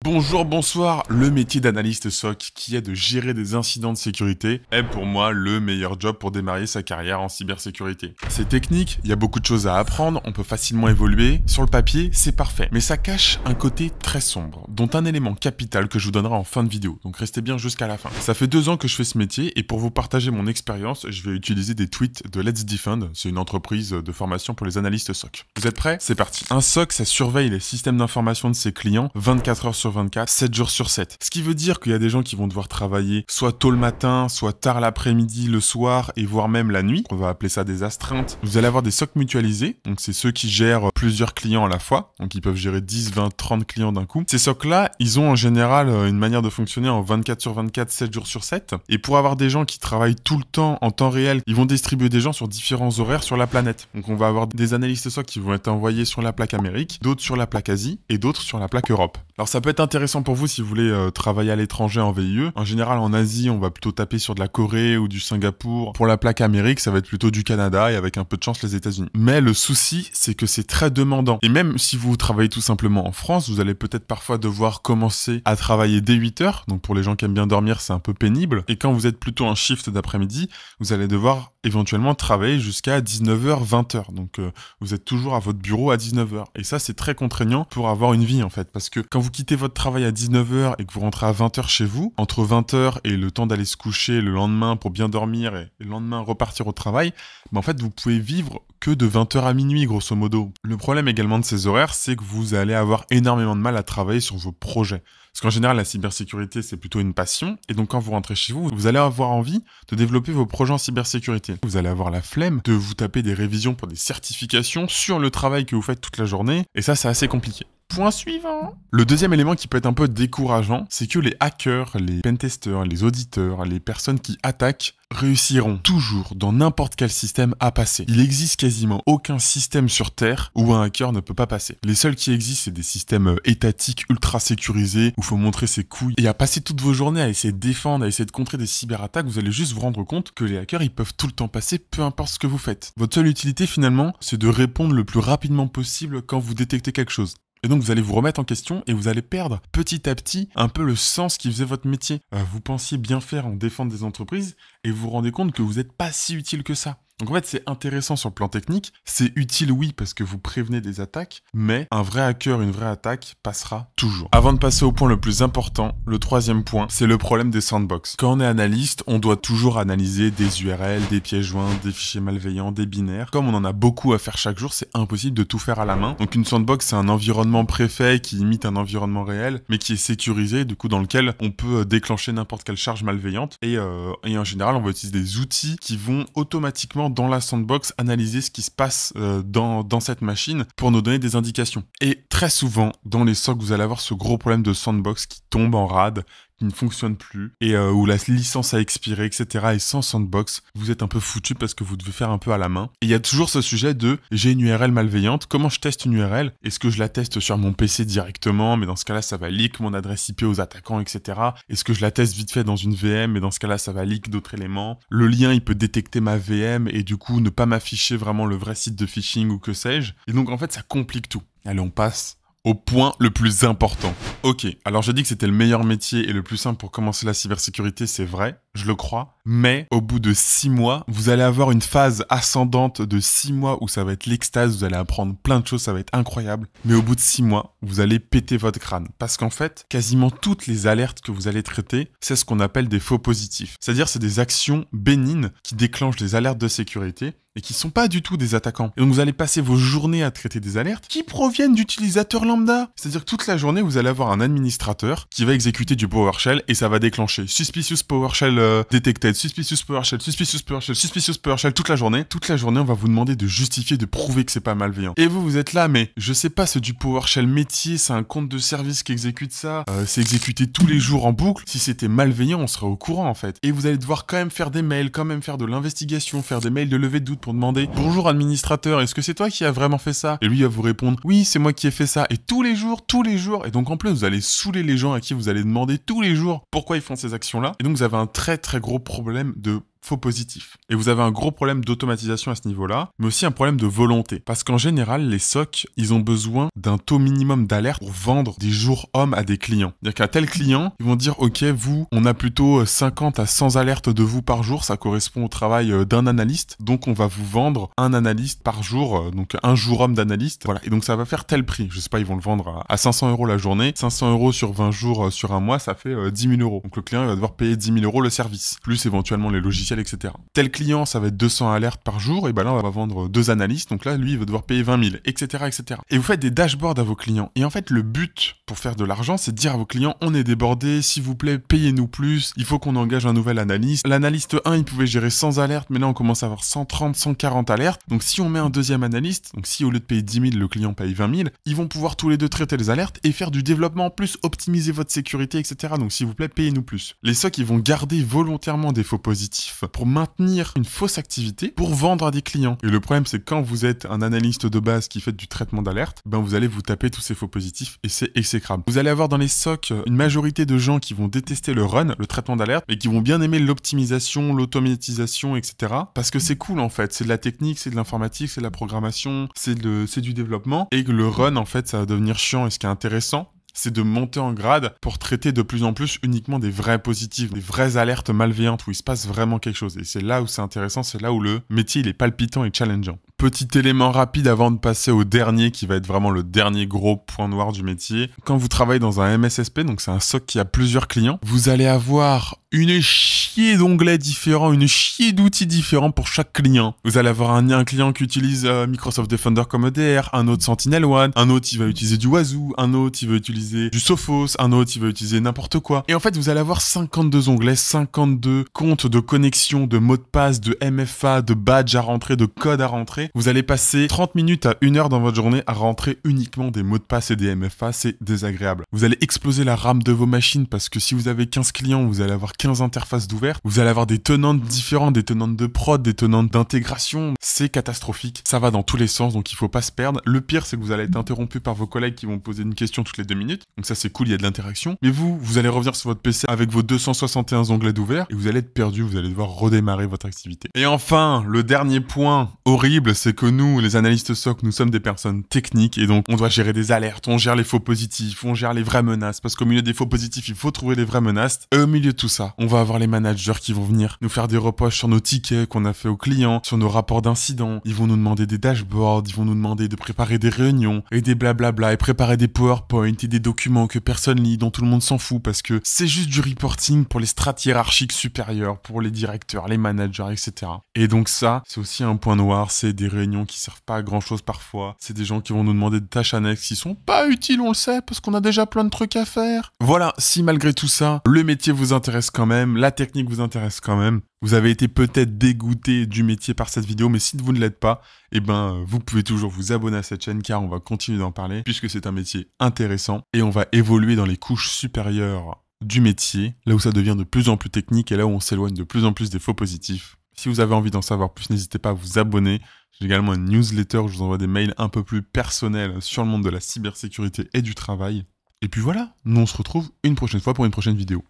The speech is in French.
Bonjour, bonsoir, le métier d'analyste SOC qui est de gérer des incidents de sécurité est pour moi le meilleur job pour démarrer sa carrière en cybersécurité. C'est technique, il y a beaucoup de choses à apprendre, on peut facilement évoluer, sur le papier c'est parfait, mais ça cache un côté très sombre, dont un élément capital que je vous donnerai en fin de vidéo, donc restez bien jusqu'à la fin. Ça fait 2 ans que je fais ce métier et pour vous partager mon expérience, je vais utiliser des tweets de Let's Defend, c'est une entreprise de formation pour les analystes SOC. Vous êtes prêts? C'est parti. Un SOC, ça surveille les systèmes d'information de ses clients 24 heures sur 24, 7 jours sur 7. Ce qui veut dire qu'il y a des gens qui vont devoir travailler soit tôt le matin, soit tard l'après-midi, le soir, et voire même la nuit. On va appeler ça des astreintes. Vous allez avoir des SOC mutualisés, donc c'est ceux qui gèrent plusieurs clients à la fois, donc ils peuvent gérer 10, 20, 30 clients d'un coup. Ces SOC-là, ils ont en général une manière de fonctionner en 24 sur 24, 7 jours sur 7. Et pour avoir des gens qui travaillent tout le temps en temps réel, ils vont distribuer des gens sur différents horaires sur la planète. Donc on va avoir des analystes SOC qui vont être envoyés sur la plaque Amérique, d'autres sur la plaque Asie et d'autres sur la plaque Europe. Alors ça peut être intéressant pour vous si vous voulez travailler à l'étranger en VIE. En général en Asie, on va plutôt taper sur de la Corée ou du Singapour. Pour la plaque Amérique, ça va être plutôt du Canada et avec un peu de chance les États-Unis. Mais le souci, c'est que c'est très demandant. Et même si vous travaillez tout simplement en France, vous allez peut-être parfois devoir commencer à travailler dès 8 heures. Donc pour les gens qui aiment bien dormir, c'est un peu pénible. Et quand vous êtes plutôt en shift d'après-midi, vous allez devoir éventuellement travailler jusqu'à 19h, 20h. Donc vous êtes toujours à votre bureau à 19h. Et ça, c'est très contraignant pour avoir une vie en fait. Parce que quand vous quittez votre travail à 19h et que vous rentrez à 20h chez vous, entre 20h et le temps d'aller se coucher le lendemain pour bien dormir et le lendemain repartir au travail, en fait, vous pouvez vivre que de 20h à minuit, grosso modo. Le problème également de ces horaires, c'est que vous allez avoir énormément de mal à travailler sur vos projets. Parce qu'en général, la cybersécurité, c'est plutôt une passion. Et donc, quand vous rentrez chez vous, vous allez avoir envie de développer vos projets en cybersécurité. Vous allez avoir la flemme de vous taper des révisions pour des certifications sur le travail que vous faites toute la journée. Et ça, c'est assez compliqué. Point suivant. Le deuxième élément qui peut être un peu décourageant, c'est que les hackers, les pentesters, les auditeurs, les personnes qui attaquent réussiront toujours dans n'importe quel système à passer. Il existe quasiment aucun système sur Terre où un hacker ne peut pas passer. Les seuls qui existent, c'est des systèmes étatiques ultra sécurisés où il faut montrer ses couilles. Et à passer toutes vos journées à essayer de défendre, à essayer de contrer des cyberattaques, vous allez juste vous rendre compte que les hackers, ils peuvent tout le temps passer, peu importe ce que vous faites. Votre seule utilité finalement, c'est de répondre le plus rapidement possible quand vous détectez quelque chose. Et donc vous allez vous remettre en question et vous allez perdre petit à petit un peu le sens qui faisait votre métier. Vous pensiez bien faire en défendre des entreprises et vous vous rendez compte que vous n'êtes pas si utile que ça. Donc en fait c'est intéressant sur le plan technique, c'est utile oui parce que vous prévenez des attaques, mais un vrai hacker, une vraie attaque passera toujours. Avant de passer au point le plus important, le troisième point, c'est le problème des sandbox. Quand on est analyste, on doit toujours analyser des URL, des pièces jointes, des fichiers malveillants, des binaires. Comme on en a beaucoup à faire chaque jour, c'est impossible de tout faire à la main. Donc une sandbox c'est un environnement préfet qui imite un environnement réel, mais qui est sécurisé, du coup dans lequel on peut déclencher n'importe quelle charge malveillante. Et en général, on va utiliser des outils qui vont automatiquement dans la sandbox analyser ce qui se passe dans cette machine pour nous donner des indications. Et très souvent, dans les SOC, vous allez avoir ce gros problème de sandbox qui tombe en rade, qui ne fonctionne plus, et où la licence a expiré, etc. Et sans sandbox, vous êtes un peu foutu parce que vous devez faire un peu à la main. Et il y a toujours ce sujet de « j'ai une URL malveillante, comment je teste une URL? Est-ce que je la teste sur mon PC directement? Mais dans ce cas-là, ça va leak mon adresse IP aux attaquants, etc. Est-ce que je la teste vite fait dans une VM? Mais dans ce cas-là, ça va leak d'autres éléments. Le lien, il peut détecter ma VM et du coup, ne pas m'afficher vraiment le vrai site de phishing ou que sais-je. Et donc, en fait, ça complique tout. Allez, on passe au point le plus important. Ok, alors j'ai dit que c'était le meilleur métier et le plus simple pour commencer la cybersécurité, c'est vrai, je le crois, mais au bout de 6 mois, vous allez avoir une phase ascendante de 6 mois où ça va être l'extase, vous allez apprendre plein de choses, ça va être incroyable, mais au bout de 6 mois, vous allez péter votre crâne, parce qu'en fait, quasiment toutes les alertes que vous allez traiter, c'est ce qu'on appelle des faux positifs, c'est-à-dire c'est des actions bénignes qui déclenchent des alertes de sécurité, et qui sont pas du tout des attaquants. Et donc vous allez passer vos journées à traiter des alertes qui proviennent d'utilisateurs lambda. C'est-à-dire que toute la journée, vous allez avoir un administrateur qui va exécuter du PowerShell et ça va déclencher Suspicious PowerShell Detected, Suspicious PowerShell, Suspicious PowerShell, Suspicious PowerShell toute la journée. Toute la journée, on va vous demander de justifier, de prouver que c'est pas malveillant. Et vous êtes là, mais je sais pas, c'est du PowerShell métier, c'est un compte de service qui exécute ça, c'est exécuté tous les jours en boucle. Si c'était malveillant, on serait au courant en fait. Et vous allez devoir quand même faire des mails, quand même faire de l'investigation, faire des mails de levée de doute pour demander « Bonjour administrateur, est-ce que c'est toi qui as vraiment fait ça ?» Et lui va vous répondre « Oui, c'est moi qui ai fait ça. » Et tous les jours, et donc en plus vous allez saouler les gens à qui vous allez demander tous les jours pourquoi ils font ces actions-là. Et donc vous avez un très très gros problème de faux positifs. Et vous avez un gros problème d'automatisation à ce niveau-là, mais aussi un problème de volonté. Parce qu'en général, les SOC, ils ont besoin d'un taux minimum d'alerte pour vendre des jours hommes à des clients. C'est-à-dire qu'à tel client, ils vont dire, ok, vous, on a plutôt 50 à 100 alertes de vous par jour, ça correspond au travail d'un analyste, donc on va vous vendre un analyste par jour, donc un jour homme d'analyste. Voilà, et donc ça va faire tel prix. Je sais pas, ils vont le vendre à 500 € la journée. 500 € sur 20 jours sur un mois, ça fait 10 000 €. Donc le client, il va devoir payer 10 000 € le service, plus éventuellement les logiciels, etc. Tel client, ça va être 200 alertes par jour, et ben là, on va vendre 2 analystes, donc là, lui, il va devoir payer 20 000, etc., etc. Et vous faites des dashboards à vos clients. Et en fait, le but pour faire de l'argent, c'est de dire à vos clients, on est débordé, s'il vous plaît, payez-nous plus, il faut qu'on engage un nouvel analyste. L'analyste 1, il pouvait gérer 100 alertes, mais là, on commence à avoir 130, 140 alertes. Donc si on met un deuxième analyste, donc si au lieu de payer 10 000, le client paye 20 000, ils vont pouvoir tous les deux traiter les alertes et faire du développement en plus, optimiser votre sécurité, etc. Donc s'il vous plaît, payez-nous plus. Les SOC, ils vont garder volontairement des faux positifs pour maintenir une fausse activité pour vendre à des clients. Et le problème, c'est que quand vous êtes un analyste de base qui fait du traitement d'alerte, ben vous allez vous taper tous ces faux positifs et c'est exécrable. Vous allez avoir dans les SOC une majorité de gens qui vont détester le run, le traitement d'alerte, et qui vont bien aimer l'optimisation, l'automatisation, etc. Parce que c'est cool en fait, c'est de la technique, c'est de l'informatique, c'est de la programmation, c'est du développement, et que le run en fait ça va devenir chiant. Et ce qui est intéressant, c'est de monter en grade pour traiter de plus en plus uniquement des vrais positifs, des vraies alertes malveillantes où il se passe vraiment quelque chose. Et c'est là où c'est intéressant, c'est là où le métier il est palpitant et challengeant. Petit élément rapide avant de passer au dernier qui va être vraiment le dernier gros point noir du métier. Quand vous travaillez dans un MSSP, donc c'est un SOC qui a plusieurs clients, vous allez avoir une chier d'onglets différents, une chier d'outils différents pour chaque client. Vous allez avoir un client qui utilise Microsoft Defender comme EDR, un autre SentinelOne, un autre il va utiliser du Wazoo, un autre il va utiliser du Sophos, un autre il va utiliser n'importe quoi. Et en fait, vous allez avoir 52 onglets, 52 comptes de connexion, de mots de passe, de MFA, de badge à rentrer, de code à rentrer. Vous allez passer 30 minutes à 1 heure dans votre journée à rentrer uniquement des mots de passe et des MFA, c'est désagréable. Vous allez exploser la RAM de vos machines parce que si vous avez 15 clients, vous allez avoir 15 interfaces d'ouvert. Vous allez avoir des tenantes différentes, des tenantes de prod, des tenantes d'intégration. C'est catastrophique. Ça va dans tous les sens, donc il faut pas se perdre. Le pire, c'est que vous allez être interrompu par vos collègues qui vont poser une question toutes les 2 minutes. Donc ça, c'est cool, il y a de l'interaction. Mais vous allez revenir sur votre PC avec vos 261 onglets d'ouvert et vous allez être perdu, vous allez devoir redémarrer votre activité. Et enfin, le dernier point horrible, c'est que nous, les analystes SOC, nous sommes des personnes techniques et donc on doit gérer des alertes, on gère les faux positifs, on gère les vraies menaces parce qu'au milieu des faux positifs, il faut trouver les vraies menaces. Et au milieu de tout ça, on va avoir les managers qui vont venir nous faire des reproches sur nos tickets qu'on a fait aux clients, sur nos rapports d'incidents. Ils vont nous demander des dashboards, ils vont nous demander de préparer des réunions et des blablabla et préparer des PowerPoint et des documents que personne lit, dont tout le monde s'en fout parce que c'est juste du reporting pour les strates hiérarchiques supérieures, pour les directeurs, les managers, etc. Et donc ça, c'est aussi un point noir, c'est des réunions qui servent pas à grand chose parfois. C'est des gens qui vont nous demander des tâches annexes qui sont pas utiles, on le sait, parce qu'on a déjà plein de trucs à faire. Voilà, si malgré tout ça, le métier vous intéresse quand même, la technique vous intéresse quand même, vous avez été peut-être dégoûté du métier par cette vidéo, mais si vous ne l'êtes pas, eh ben, vous pouvez toujours vous abonner à cette chaîne car on va continuer d'en parler puisque c'est un métier intéressant et on va évoluer dans les couches supérieures du métier, là où ça devient de plus en plus technique et là où on s'éloigne de plus en plus des faux positifs. Si vous avez envie d'en savoir plus, n'hésitez pas à vous abonner. J'ai également une newsletter où je vous envoie des mails un peu plus personnels sur le monde de la cybersécurité et du travail. Et puis voilà, nous on se retrouve une prochaine fois pour une prochaine vidéo.